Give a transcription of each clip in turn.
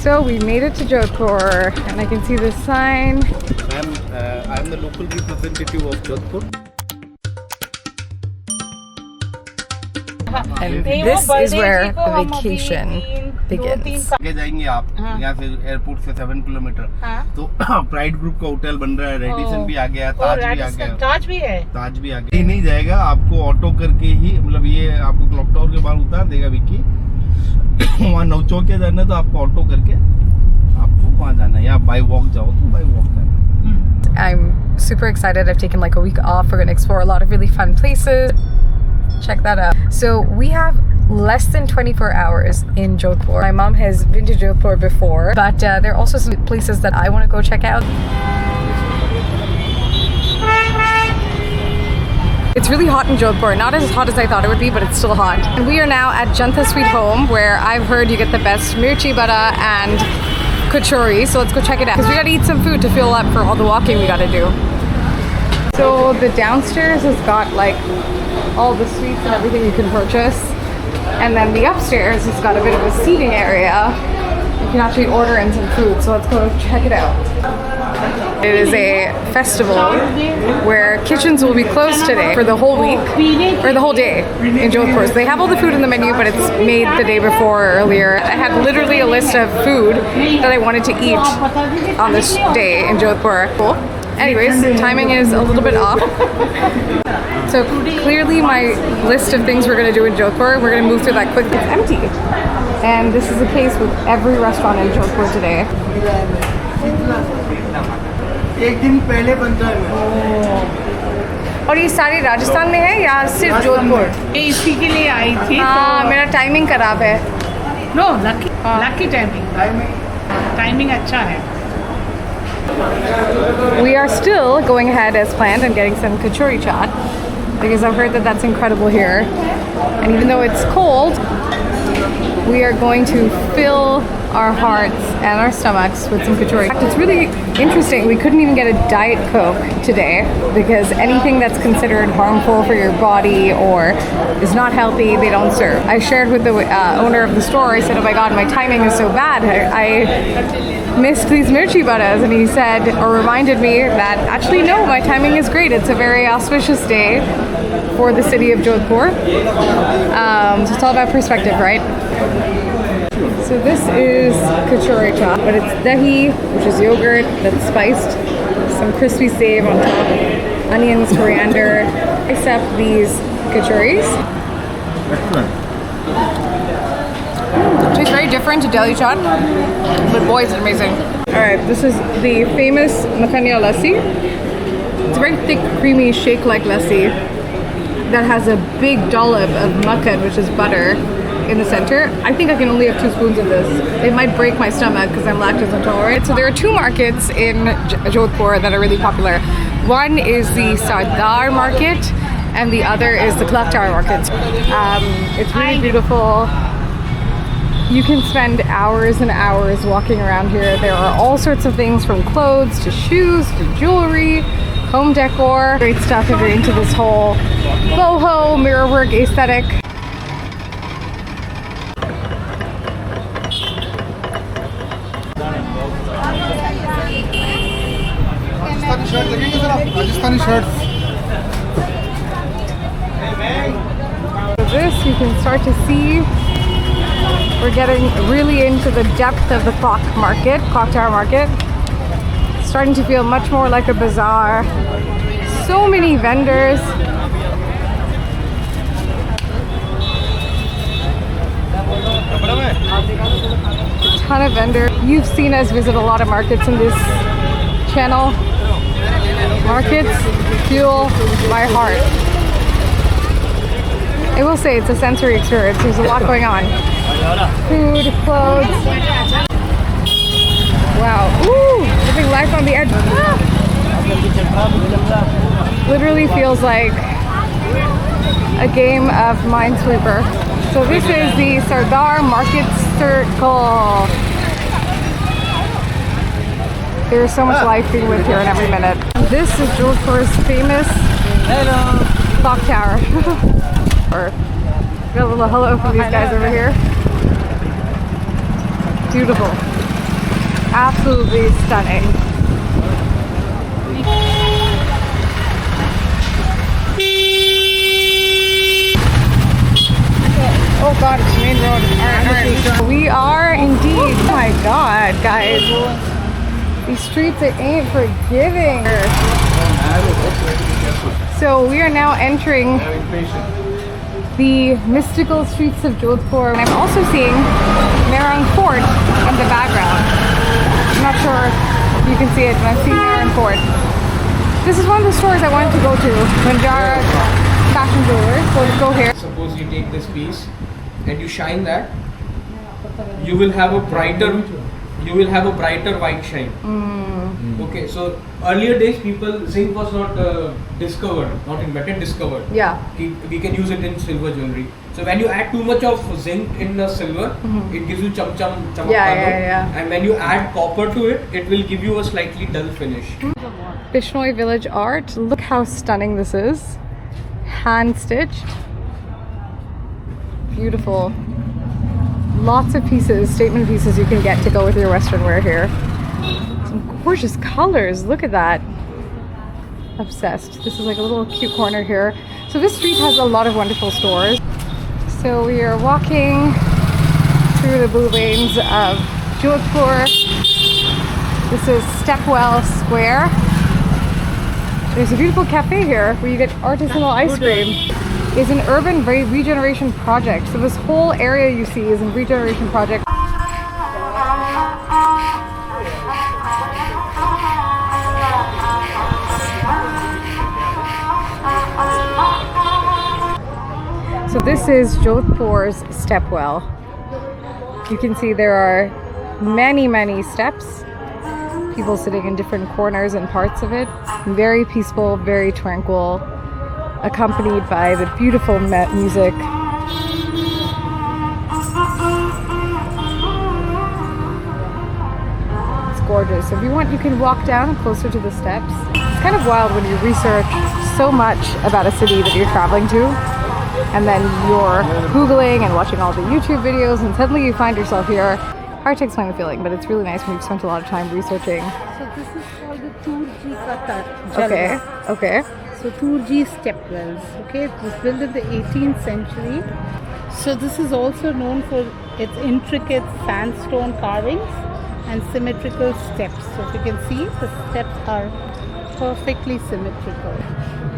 So we made it to Jodhpur, and I can see this sign. I'm the local representative of Jodhpur. And this is where the vacation begins. आगे जाएंगे आप यहाँ से airport से 7 kilometre तो pride group का hotel बन रहा है, रेडिसन भी आ गया, ताज भी आ गया, ताज भी आ गया। नहीं जाएगा, आपको ऑटो करके ही, मतलब ये आपको क्लॉक टावर के बाहर उतार देगा विक्की। वहाँ नौचौकिया जाना है तो आपको ऑटो करके आपको वहाँ जाना है, या बाय वॉक जाओ तो बाय वॉक जाना है। I'm super excited. I've taken like a week off. We're going to explore a lot of really fun places. Check that out. So we have less than 24 hours in Jodhpur. My mom has been to Jodhpur before, but there are also some places that I want to go check out. It's really hot in Jodhpur. Not as hot as I thought it would be, but it's still hot. And we are now at Janta Sweet Home, where I've heard you get the best mirchi bada and kachori. So let's go check it out, because we got to eat some food to fill up for all the walking we got to do. So the downstairs has got like all the sweets and everything you can purchase, and then the upstairs has got a bit of a seating area. You can actually order in some food, so let's go check it out. It is a festival where kitchens will be closed today for the whole week, or the whole day in Jodhpur. So they have all the food in the menu, but it's made the day before or earlier. I had literally a list of food that I wanted to eat on this day in Jodhpur. Cool. Anyways, the timing is a little bit off. So clearly my list of things we're going to do in Jodhpur, we're going to move through that quick. It's empty. And this is the case with every restaurant in Jodhpur today. एक दिन पहले बनता है। और ये सारी राजस्थान में है या सिर्फ जोधपुर? मैं इसी के लिए आई थी। हाँ, मेरा टाइमिंग खराब है। नो, लकी टाइमिंग अच्छा है। We are still going ahead as planned and getting some kachori chaat, because I've heard that that's incredible here. And even though it's cold, we are going to fill our hearts and our stomachs with some kachori. In fact, it's really interesting. We couldn't even get a Diet Coke today, because anything that's considered harmful for your body or is not healthy, they don't serve. I shared with the owner of the store, I said, oh my God, my timing is so bad. I missed these mirchi badas, and he said, or reminded me that actually no, my timing is great. It's a very auspicious day for the city of Jodhpur. So it's all about perspective, right? So this is kachori chaat, but it's dahi, which is yogurt that's spiced, some crispy save on top, onions, coriander. Except these kachoris. Tastes very different to Delhi chaat, but boy, it's amazing. Alright, this is the famous makhania lassi. It's a very thick, creamy, shake-like lassi that has a big dollop of makhan, which is butter, in the center. I think I can only have 2 spoons of this. It might break my stomach because I'm lactose intolerant. So there are 2 markets in Jodhpur that are really popular. One is the Sardar market, and the other is the clock tower market. It's really beautiful. You can spend hours and hours walking around here. There are all sorts of things, from clothes to shoes to jewelry, home decor. Great stuff if you're into this whole boho mirror work aesthetic. Rajasthani shirt. This you can start to see. We're getting really into the depth of the clock tower market. It's starting to feel much more like a bazaar. So many vendors. A ton of vendors. You've seen us visit a lot of markets in this channel. Markets fuel my heart. I will say it's a sensory experience. There's a lot going on. Food, clothes. Wow. Ooh, living life on the edge. Ah. Literally feels like a game of Minesweeper. So this is the Sardar Market Circle. There's so much life being lived here in every minute. This is Jodhpur's famous clock tower. Got a little hello from these guys over here. Beautiful. Absolutely stunning. Oh god, it's the main road. Alright. We are indeed. Oh my god, guys. These streets ain't forgiving. So we are now entering the mystical streets of Jodhpur. And I'm also seeing Merang Fort in the background. I'm not sure if you can see it, but I'm seeing Merang Fort. This is one of the stores I wanted to go to. Banjara fashion jeweler. So let's go here. Suppose you take this piece and you shine that, you will have a brighter white shine. Okay, so earlier days people, zinc was not discovered, not invented, discovered. Yeah. We can use it in silver jewelry. So when you add too much of zinc in the silver, it gives you chamak. Yeah. And when you add copper to it, it will give you a slightly dull finish. Bishnoi Village art. Look how stunning this is. Hand stitched. Beautiful. Lots of pieces, statement pieces you can get to go with your Western wear here. Some gorgeous colors. Look at that. Obsessed. This is like a little cute corner here. So this street has a lot of wonderful stores. So we are walking through the blue lanes of Jodhpur. This is Stepwell Square. There's a beautiful cafe here where you get artisanal ice cream. It's an urban regeneration project. So this whole area you see is a regeneration project. So this is Jodhpur's Stepwell. You can see there are many steps. People sitting in different corners and parts of it. Very peaceful, very tranquil, accompanied by the beautiful music. It's gorgeous. If you want, you can walk down closer to the steps. It's kind of wild when you research so much about a city that you're traveling to, and then you're Googling and watching all the YouTube videos, and suddenly you find yourself here. Hard to explain the feeling, but it's really nice when you've spent a lot of time researching. So this is called the Toorji Ka Jhalra. Okay. So Toorji Stepwells. Okay, it was built in the 18th century. So this is also known for its intricate sandstone carvings and symmetrical steps. So if you can see, the steps are perfectly symmetrical.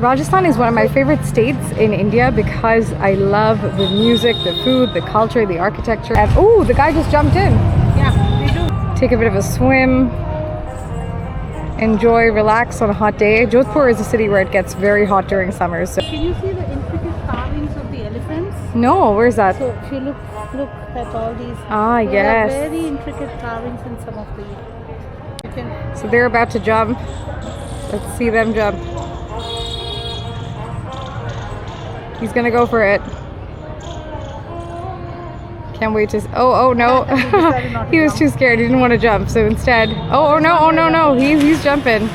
Rajasthan is one of my favorite states in India because I love the music, the food, the culture, the architecture. And oh, the guy just jumped in. Yeah, we do. Take a bit of a swim. Enjoy, relax on a hot day. Jodhpur is a city where it gets very hot during summers. So. Can you see the intricate carvings of the elephants? No, where's that? So if you look at all these. Ah, there yes. are very intricate carvings in some of the. You can. So they're about to jump. Let's see them jump. He's gonna go for it. Can't wait to. Oh no! He was too scared. He didn't want to jump. So instead, oh no! He's jumping.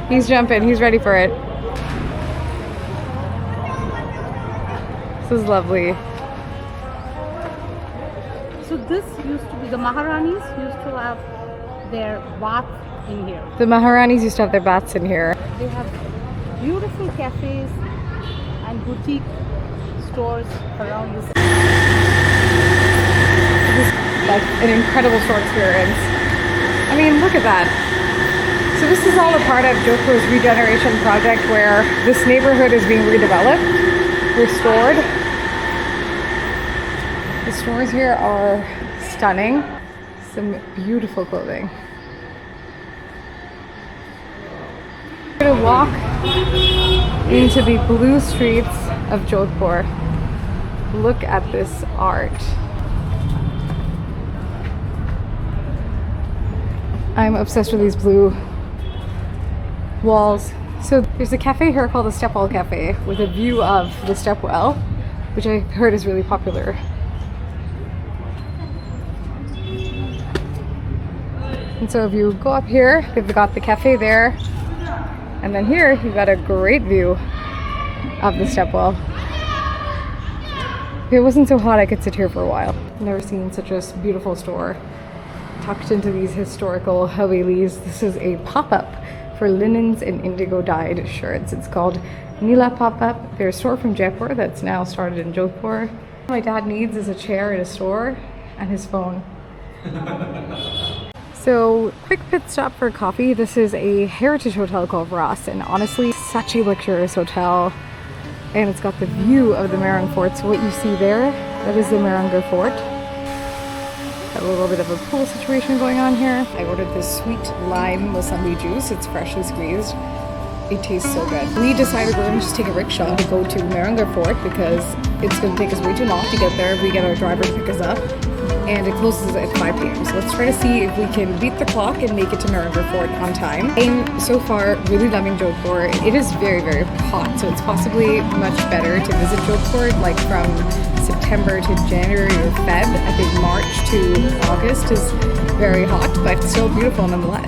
He's jumping. He's ready for it. This is lovely. So this used to be the Maharanis used to have their bath in here. The Maharanis used to have their baths in here. They have beautiful cafes and boutique stores around this. Like an incredible store experience. I mean, look at that. So this is all a part of Jodhpur's regeneration project where this neighborhood is being redeveloped, restored. The stores here are stunning. Some beautiful clothing. We're going to walk into the blue streets of Jodhpur. Look at this art. I'm obsessed with these blue walls. So there's a cafe here called the Stepwell Cafe with a view of the Stepwell, which I heard is really popular. And so if you go up here, they've got the cafe there. And then here, you've got a great view of the Stepwell. If it wasn't so hot, I could sit here for a while. I've never seen such a beautiful store. tucked into these historical havelis. This is a pop-up for linens and indigo dyed shirts. It's called Neela Pop-Up. They're a store from Jaipur that's now started in Jodhpur. My dad needs is a chair in a store and his phone. So, quick pit stop for coffee. This is a heritage hotel called RAAS, and honestly, such a luxurious hotel. And it's got the view of the Marang Fort. So what you see there, that is the Maranger Fort. Got a little bit of a pool situation going on here. I ordered this sweet lime mosambi juice. It's freshly squeezed. It tastes so good. We decided we're going to just take a rickshaw to go to Maranger Fort because it's going to take us way too long to get there. We get our driver to pick us up, and it closes at 5 p.m. So let's try to see if we can beat the clock and make it to Maranger Fort on time. I'm so far really loving Jodhpur. It is very, very hot, so it's possibly much better to visit Jodhpur like from September to January or Feb. I think March to August is very hot, but still beautiful nonetheless.